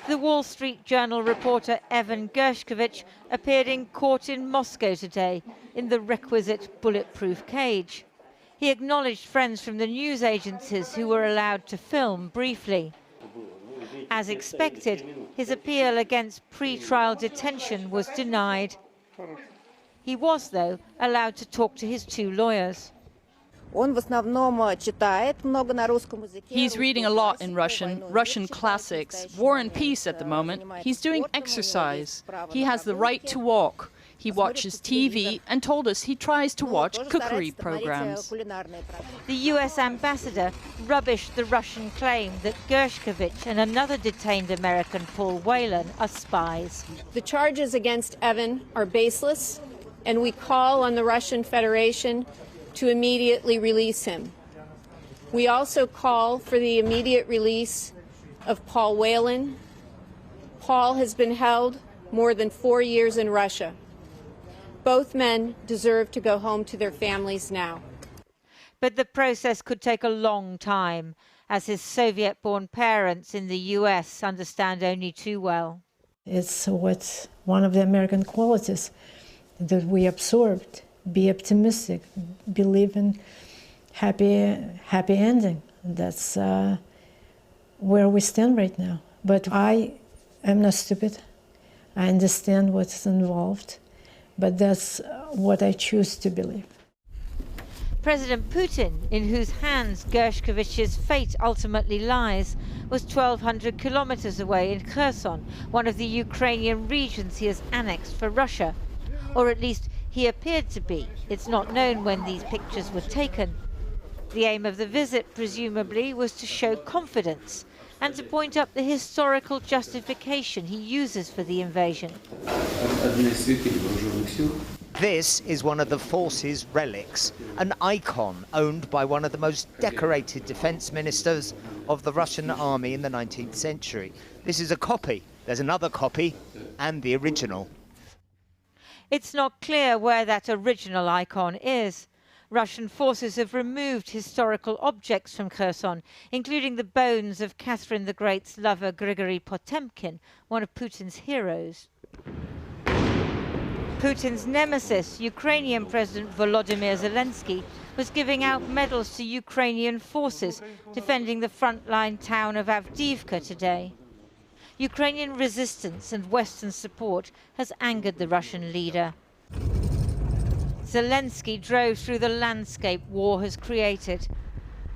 The Wall Street Journal reporter Evan Gershkovich appeared in court in Moscow today in the requisite bulletproof cage. He acknowledged friends from the news agencies who were allowed to film briefly. As expected, his appeal against pre-trial detention was denied. He was, though, allowed to talk to his two lawyers. He's reading a lot in Russian classics, War and Peace at the moment. He's doing exercise. He has the right to walk. He watches TV and told us he tries to watch cookery programs. The US ambassador rubbished the Russian claim that Gershkovich and another detained American, Paul Whelan, are spies. The charges against Evan are baseless, and we call on the Russian Federation to immediately release him. We also call for the immediate release of Paul Whelan. Paul has been held more than 4 years in Russia. Both men deserve to go home to their families now. But the process could take a long time, as his Soviet-born parents in the US understand only too well. It's what's one of the American qualities that we absorbed. Be optimistic, believe in happy ending. That's where we stand right now. But I am not stupid. I understand what's involved. But that's what I choose to believe. President Putin, in whose hands Gershkovich's fate ultimately lies, was 1,200 kilometers away in Kherson, one of the Ukrainian regions he has annexed for Russia. Or at least he appeared to be. It's not known when these pictures were taken. The aim of the visit, presumably, was to show confidence and to point up the historical justification he uses for the invasion. This is one of the force's relics, an icon owned by one of the most decorated defense ministers of the Russian army in the 19th century. This is a copy. There's another copy and the original. It's not clear where that original icon is. Russian forces have removed historical objects from Kherson, including the bones of Catherine the Great's lover Grigory Potemkin, one of Putin's heroes. Putin's nemesis, Ukrainian President Volodymyr Zelensky, was giving out medals to Ukrainian forces defending the frontline town of Avdiivka today. Ukrainian resistance and Western support has angered the Russian leader. Zelensky drove through the landscape war has created.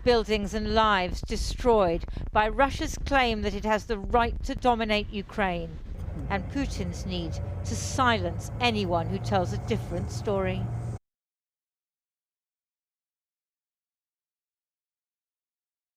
Buildings and lives destroyed by Russia's claim that it has the right to dominate Ukraine, and Putin's need to silence anyone who tells a different story.